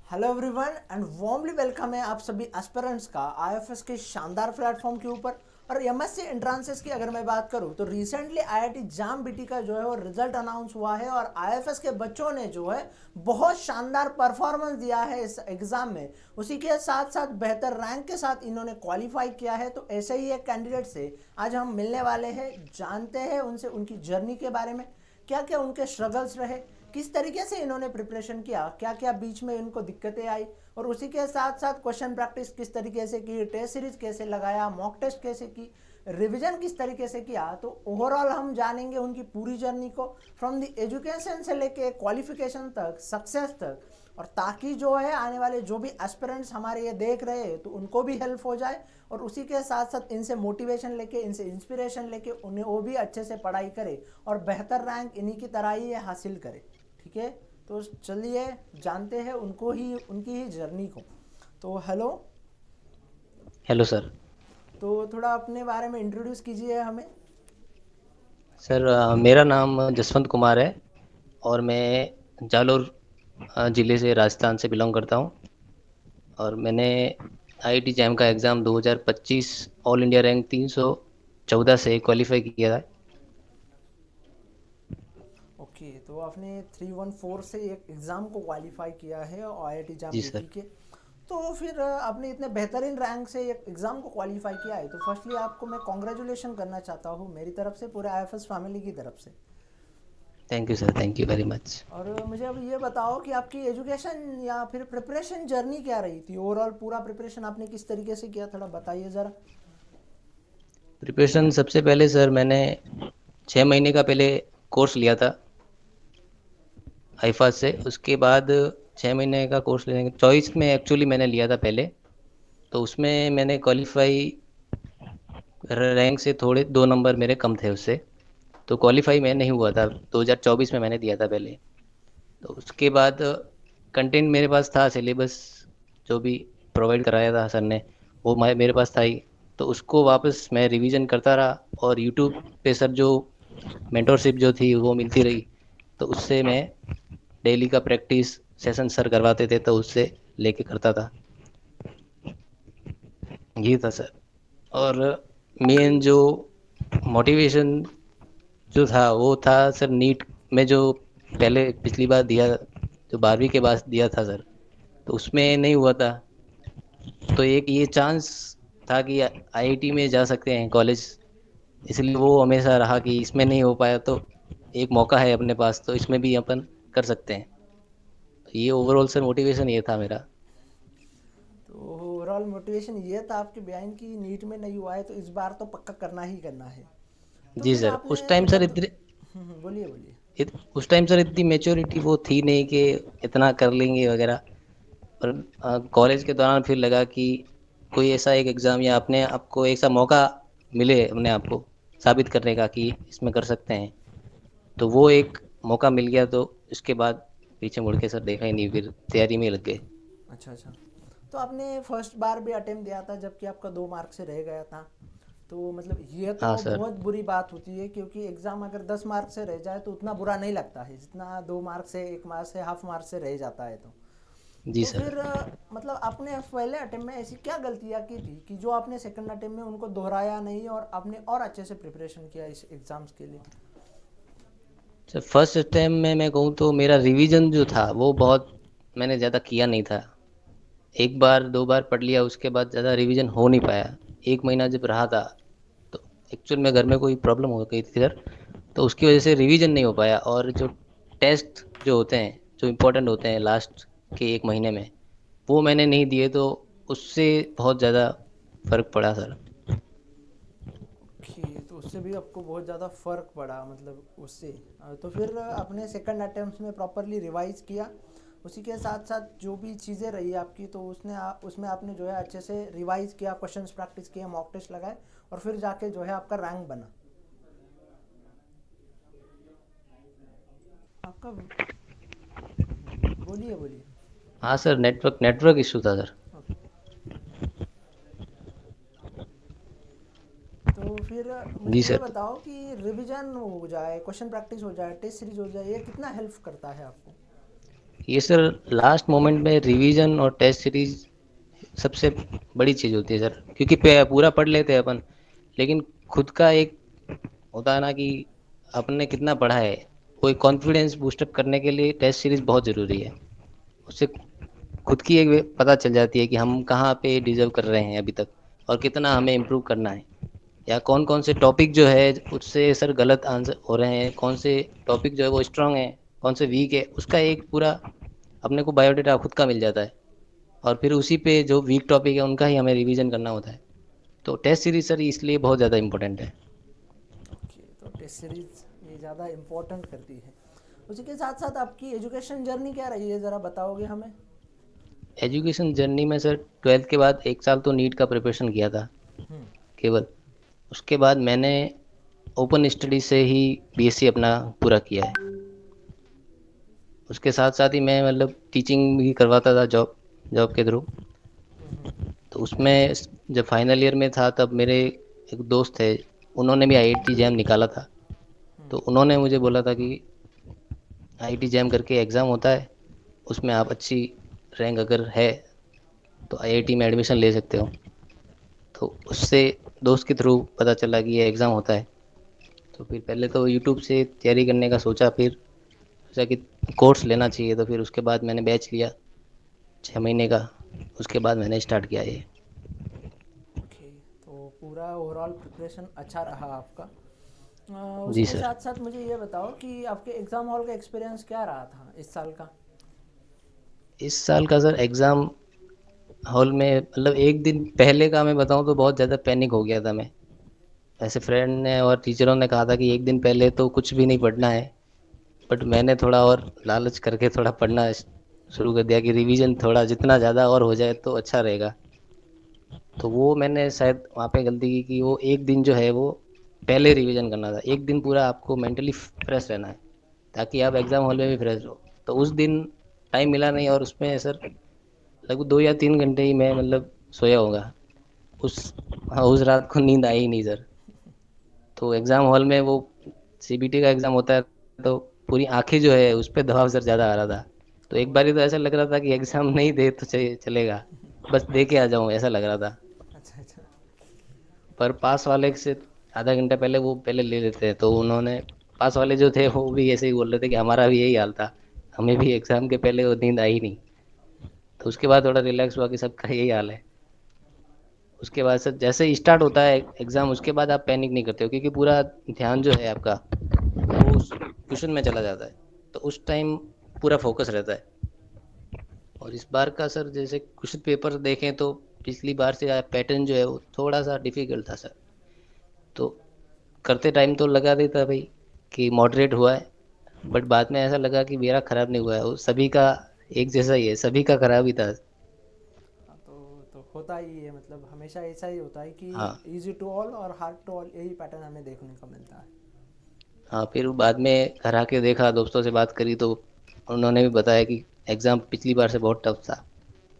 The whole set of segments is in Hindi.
Hello everyone and warmly welcome है आप सभी एस्पिरेंट्स का आईएफएस के शानदार प्लेटफॉर्म के ऊपर। और एमएससी एंट्रांसेस की अगर मैं बात करूं तो रिसेंटली आईआईटी जाम बीटी का जो है वो रिजल्ट अनाउंस हुआ है और आईएफएस के बच्चों ने जो है बहुत शानदार परफॉर्मेंस दिया है इस एग्ज़ाम में। उसी के साथ साथ बेहतर रैंक के साथ इन्होंने क्वालिफाई किया है। तो ऐसे ही एक कैंडिडेट से आज हम मिलने वाले हैं, जानते हैं उनसे उनकी जर्नी के बारे में, क्या क्या उनके स्ट्रगल्स रहे, किस तरीके से इन्होंने प्रिपरेशन किया, क्या क्या बीच में इनको दिक्कतें आई, और उसी के साथ साथ क्वेश्चन प्रैक्टिस किस तरीके से की, टेस्ट सीरीज कैसे लगाया, मॉक टेस्ट कैसे की, रिवीजन किस तरीके से किया। तो ओवरऑल हम जानेंगे उनकी पूरी जर्नी को, फ्रॉम द एजुकेशन से लेके क्वालिफिकेशन तक, सक्सेस तक। और ताकि जो है आने वाले जो भी एस्पिरेंट्स हमारे ये देख रहे हैं तो उनको भी हेल्प हो जाए, और उसी के साथ साथ इनसे मोटिवेशन लेके, इनसे इंस्पिरेशन लेके उन्हें वो भी अच्छे से पढ़ाई करे और बेहतर रैंक इन्हीं की तरह ही हासिल करे। ठीक है, तो चलिए जानते हैं उनको ही, उनकी ही जर्नी को। तो हेलो। Hello sir. तो थोड़ा अपने बारे में इंट्रोड्यूस कीजिए हमें। सर मेरा नाम जसवंत कुमार है और मैं जालोर ज़िले से राजस्थान से बिलोंग करता हूँ। और मैंने आईआईटी जैम का एग्ज़ाम 2025 ऑल इंडिया रैंक 314 से क्वालिफाई किया है। ओके, तो आपने 314 से एक एग्ज़ाम को क्वालिफाई किया है आईआईटी जाम जी बीटी सर। के। तो फिर आपने इतने बेहतरीन रैंक से एक एग्ज़ाम को क्वालिफाई किया है, तो फर्स्टली आपको मैं कॉन्ग्रेचुलेशन करना चाहता हूँ मेरी तरफ से, पूरे आईएफएस फैमिली की तरफ से। Thank you sir, thank you very much. और मुझे अब ये बताओ कि आपकी एजुकेशन या फिर प्रिपरेशन जर्नी क्या रही थी, ओवरऑल पूरा प्रिपरेशन आपने किस तरीके से किया, थोड़ा बताइए ज़रा। प्रिपरेशन सबसे पहले सर मैंने 6 महीने का पहले कोर्स लिया था आईफा से। उसके बाद 6 महीने का कोर्स लेने के चॉइस में एक्चुअली मैंने लिया था पहले। तो उसमें मैंने क्वालिफाई रैंक से थोड़े 2 नंबर मेरे कम थे उससे। तो क्वालिफाई मैं नहीं हुआ था, 2024 में मैंने दिया था पहले। तो उसके बाद कंटेंट मेरे पास था, सिलेबस जो भी प्रोवाइड कराया था सर ने वो मेरे पास था ही। तो उसको वापस मैं रिवीजन करता रहा और यूट्यूब पे सर जो मेंटोरशिप जो थी वो मिलती रही। तो उससे मैं डेली का प्रैक्टिस सेशन सर करवाते थे तो उससे लेके करता था। ये था सर। और मेन जो मोटिवेशन जो था वो था सर नीट में जो पहले पिछली बार दिया, जो 12वीं के बाद दिया था सर, तो उसमें नहीं हुआ था। तो एक ये चांस था कि आईआईटी में जा सकते हैं कॉलेज, इसलिए वो हमेशा रहा कि इसमें नहीं हो पाया तो एक मौका है अपने पास तो इसमें भी अपन कर सकते हैं। तो ये ओवरऑल सर मोटिवेशन ये था मेरा। तो ओवरऑल मोटिवेशन ये था आपके बयान की, नीट में नहीं हुआ है तो इस बार तो पक्का करना ही करना है। तो जी फिर सर। आपने उस टाइम सर जब इतने बोलिए बोलिए। उस टाइम सर इतनी मेच्योरिटी वो थी नहीं कि इतना कर लेंगे वगैरह। पर कॉलेज के दौरान फिर लगा कि कोई ऐसा एक एग्ज़ाम या अपने आपको ऐसा मौका मिले अपने आप को साबित करने का कि इसमें कर सकते हैं। तो वो एक मौका मिल गया तो इसके बाद पीछे मुड़ के सर देखा ही नहीं, फिर तैयारी में लग गए। अच्छा अच्छा। तो आपने फर्स्ट बार भी अटेम्प्ट दिया था जबकि आपका 2 मार्क से रह गया था। तो मतलब ये तो हाँ सर। बहुत बुरी बात होती है, क्योंकि एग्ज़ाम अगर 10 मार्क से रह जाए तो उतना बुरा नहीं लगता है जितना 2 मार्क से, 1 मार्क से, हाफ मार्क से रह जाता है। जी तो सर। फिर मतलब आपने पहले अटेम्प्ट में ऐसी क्या गलतियाँ की थी कि जो आपने सेकंड अटेम्प्ट में उनको दोहराया नहीं और आपने और अच्छे से प्रिपरेशन किया इस एग्ज़ाम्स के लिए। सर फर्स्ट टाइम में मैं कहूँ तो मेरा रिवीजन जो था वो बहुत मैंने ज़्यादा किया नहीं था। एक बार दो बार पढ़ लिया, उसके बाद ज़्यादा रिवीजन हो नहीं पाया। 1 महीना जब रहा था तो एक्चुअल में घर में कोई प्रॉब्लम हो गई थी सर, तो उसकी वजह से रिवीजन नहीं हो पाया। और जो टेस्ट जो होते हैं, जो इम्पोर्टेंट होते हैं लास्ट के 1 महीने में, वो मैंने नहीं दिए तो उससे बहुत ज़्यादा फर्क पड़ा सर। ओके, तो उससे भी आपको बहुत ज़्यादा फ़र्क पड़ा मतलब उससे। तो फिर आपने सेकंड अटेम्प्ट में प्रॉपरली रिवाइज किया, उसी के साथ साथ जो भी चीज़ें रही आपकी तो उसमें आपने जो है अच्छे से रिवाइज किया, क्वेश्चंस प्रैक्टिस किए, मॉक टेस्ट लगाए, और फिर जाके जो है आपका रैंक बना आपका। बोलिए बोलिए। हाँ सर, नेटवर्क नेटवर्क इशू था सर। तो फिर मुझे जी ये सर। बताओ कि रिवीजन हो जाए, क्वेश्चन प्रैक्टिस हो जाए, टेस्ट सीरीज हो जाए, ये कितना हेल्प करता है आपको। ये सर लास्ट मोमेंट में रिवीजन और टेस्ट सीरीज सबसे बड़ी चीज़ होती है सर, क्योंकि पूरा पढ़ लेते हैं अपन, लेकिन खुद का एक होता है ना कि आपने कितना पढ़ा है, कोई कॉन्फिडेंस बूस्टअप करने के लिए टेस्ट सीरीज बहुत ज़रूरी है। उससे खुद की एक पता चल जाती है कि हम कहाँ पे डिजर्व कर रहे हैं अभी तक, और कितना हमें इम्प्रूव करना है, या कौन कौन से टॉपिक जो है उससे सर गलत आंसर हो रहे हैं, कौन से टॉपिक जो है वो स्ट्रांग है, कौन से वीक है, उसका एक पूरा अपने को बायोडाटा खुद का मिल जाता है। और फिर उसी पे जो वीक टॉपिक है उनका ही हमें रिवीजन करना होता है। तो टेस्ट सीरीज सर इसलिए बहुत ज़्यादा इंपॉर्टेंट है। ओके, तो टेस्ट सीरीज ये ज़्यादा इम्पोर्टेंट करती है। उसी के साथ साथ आपकी एजुकेशन जर्नी क्या रही है, ज़रा बताओगे हमें? एजुकेशन जर्नी में सर 12th के बाद 1 साल तो नीट का प्रिपरेशन किया था केवल। उसके बाद मैंने ओपन स्टडी से ही बीएससी अपना पूरा किया है। उसके साथ साथ ही मैं मतलब टीचिंग भी करवाता था, जॉब जॉब के थ्रू। तो उसमें जब फाइनल ईयर में था तब मेरे एक दोस्त थे, उन्होंने भी आईआईटी जैम निकाला था। तो उन्होंने मुझे बोला था कि आईआईटी जैम करके एग्ज़ाम होता है, उसमें आप अच्छी रैंक अगर है तो आईआईटी में एडमिशन ले सकते हो। तो उससे दोस्त के थ्रू पता चला कि ये एग्ज़ाम होता है। तो फिर पहले तो यूट्यूब से तैयारी करने का सोचा, फिर सोचा कि कोर्स लेना चाहिए, तो फिर उसके बाद मैंने बैच लिया 6 महीने का। उसके बाद मैंने स्टार्ट किया ये। ओके, तो पूरा ओवरऑल प्रिपरेशन अच्छा रहा आपका। जी उसके सर। साथ साथ मुझे ये बताओ कि आपके एग्ज़ाम हॉल का एक्सपीरियंस क्या रहा था इस साल का? इस साल का सर एग्ज़ाम हॉल में मतलब एक दिन पहले का मैं बताऊं तो बहुत ज़्यादा पैनिक हो गया था मैं। ऐसे फ्रेंड ने और टीचरों ने कहा था कि एक दिन पहले तो कुछ भी नहीं पढ़ना है, बट मैंने थोड़ा और लालच करके थोड़ा पढ़ना शुरू कर दिया कि रिवीजन थोड़ा जितना ज़्यादा और हो जाए तो अच्छा रहेगा। तो वो मैंने शायद वहाँ पे गलती की कि वो एक दिन जो है वो पहले रिवीजन करना था। एक दिन पूरा आपको मेंटली फ्रेश रहना है ताकि आप एग्ज़ाम हॉल में भी फ्रेश रहो। तो उस दिन टाइम मिला नहीं, और उसमें सर लगभग 2 या 3 घंटे ही मैं मतलब सोया होगा उस, हाँ उस रात को नींद आई ही नहीं सर। तो एग्ज़ाम हॉल में वो सीबीटी का एग्ज़ाम होता है, तो पूरी आंखें जो है उस पर दबाव सर ज़्यादा आ रहा था। तो एक बारी तो ऐसा लग रहा था कि एग्ज़ाम नहीं दे तो चलेगा, बस दे के आ जाऊँ ऐसा लग रहा था। अच्छा अच्छा। पर पास वाले से आधा घंटा पहले वो पहले ले लेते हैं, तो उन्होंने पास वाले जो थे वो भी ऐसे ही बोल रहे थे कि हमारा भी यही हाल था, हमें भी एग्ज़ाम के पहले वो नींद आई नहीं। तो उसके बाद थोड़ा रिलैक्स हुआ कि सबका यही हाल है। उसके बाद सर जैसे ही स्टार्ट होता है एग्ज़ाम, उसके बाद आप पैनिक नहीं करते हो, क्योंकि पूरा ध्यान जो है आपका वो उस क्वेश्चन में चला जाता है। तो उस टाइम पूरा फोकस रहता है। और इस बार का सर जैसे क्वेश्चन पेपर देखें तो पिछली बार से पैटर्न जो है वो थोड़ा सा डिफिकल्ट था सर। तो करते टाइम तो लगा देता भाई कि मॉडरेट हुआ है, बट बाद में ऐसा लगा कि मेरा खराब नहीं हुआ है, वो सभी का एक जैसा ही है, सभी का खराब ही था। हाँ, तो होता ही है, मतलब हमेशा ऐसा ही होता है कि हाँ। इजी टू ऑल और हार्ड टू ऑल, यही पैटर्न हमें देखने को मिलता है। हाँ फिर बाद में घर आके देखा, दोस्तों से बात करी, तो उन्होंने भी बताया कि एग्ज़ाम पिछली बार से बहुत टफ था।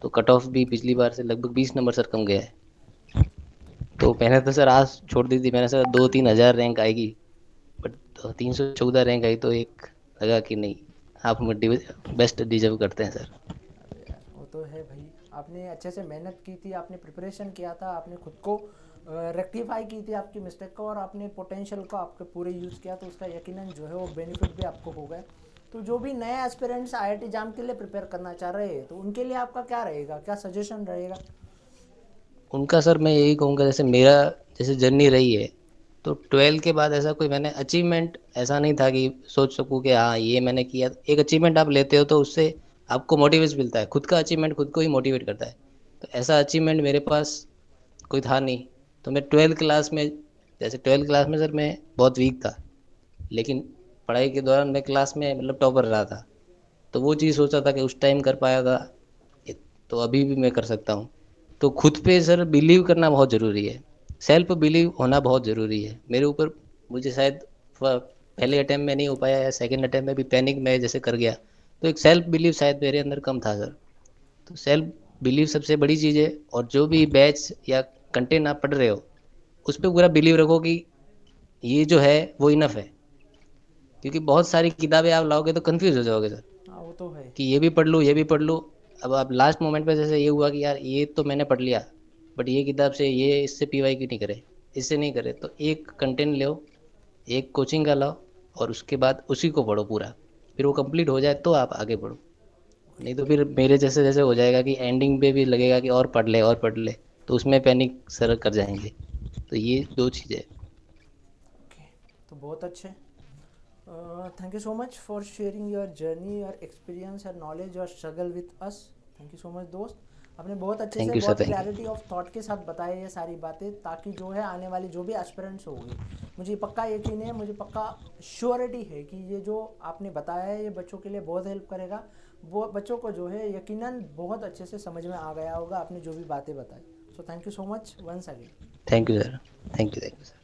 तो कट ऑफ भी पिछली बार से लगभग 20 नंबर सर कम गया है। तो मैंने तो सर आज छोड़ दी थी, मैंने सर 2-3 हज़ार रैंक आएगी, बट 314 रैंक आई, तो एक लगा कि नहीं, आप बेस्ट डिजर्व करते हैं सर। अरे यार, वो तो है भाई। आपने अच्छे से मेहनत की थी, आपने प्रिपरेशन किया था, आपने खुद को रेक्टिफाई की थी आपकी मिस्टेक को, और आपने पोटेंशियल को आपके पूरे यूज़ किया, तो उसका यकीनन जो है वो बेनिफिट भी आपको हो गए। तो जो भी नए एस्पिरेंट्स आईआईटी जाम के लिए प्रिपेयर करना चाह रहे हैं, तो उनके लिए आपका क्या रहेगा, क्या सजेशन रहेगा? उनका सर मैं यही कहूँगा, जैसे मेरा जैसे जर्नी रही है, तो 12 के बाद ऐसा कोई मैंने अचीवमेंट ऐसा नहीं था कि सोच सकूँ कि हाँ ये मैंने किया। एक अचीवमेंट आप लेते हो तो उससे आपको मोटिवेशन मिलता है, खुद का अचीवमेंट खुद को ही मोटिवेट करता है। तो ऐसा अचीवमेंट मेरे पास कोई था नहीं। तो मैं 12th क्लास में, जैसे 12th क्लास में सर मैं बहुत वीक था, लेकिन पढ़ाई के दौरान मैं क्लास में मतलब टॉपर रहा था। तो वो चीज़ सोचा था कि उस टाइम कर पाया था, तो अभी भी मैं कर सकता हूँ। तो खुद पे सर बिलीव करना बहुत ज़रूरी है, सेल्फ बिलीव होना बहुत ज़रूरी है मेरे ऊपर। मुझे शायद पहले अटैम्प्ट में नहीं हो पाया, या सेकंड अटैम्प्ट में भी पैनिक में जैसे कर गया, तो एक सेल्फ बिलीव शायद मेरे अंदर कम था सर। तो सेल्फ बिलीव सबसे बड़ी चीज़ है। और जो भी बैच या कंटेंट आप पढ़ रहे हो उस पर पूरा बिलीव रखो कि ये जो है वो इनफ है, क्योंकि बहुत सारी किताबें आप लाओगे तो कंफ्यूज हो जाओगे सर। हाँ, वो तो है। कि ये भी पढ़ लूँ, ये भी पढ़ लूँ। अब लास्ट मोमेंट पे जैसे ये हुआ कि यार ये तो मैंने पढ़ लिया, बट ये किताब से ये इससे पीवाई क्यों नहीं करे, इससे नहीं करे, तो एक कंटेंट लो, एक कोचिंग का लाओ, और उसके बाद उसी को पढ़ो पूरा। फिर वो कंप्लीट हो जाए तो आप आगे बढ़ो। नहीं तो फिर मेरे जैसे जैसे हो जाएगा कि एंडिंग पे भी लगेगा कि और पढ़ ले और पढ़ ले, तो उसमें पैनिक सर कर जाएंगे। तो ये दो चीज़ें। ओके, तो बहुत अच्छे। Thank you so much for sharing your journey, your experience, your knowledge, your struggle with us. Thank you so much दोस्त। आपने बहुत अच्छे से, थैंक यू सर, बहुत thank you. Clarity of thought के साथ बताए ये सारी बातें, ताकि जो है आने वाली जो भी एस्पिरेंट्स होगी, मुझे पक्का यकीन है, मुझे पक्का श्योरिटी है कि ये जो आपने बताया है ये बच्चों के लिए बहुत हेल्प करेगा। वो बच्चों को जो है यकीनन बहुत अच्छे से समझ में आ गया होगा आपने जो भी बातें बताई। So thank you so much once again. Thank you sir, thank you, thank you sir.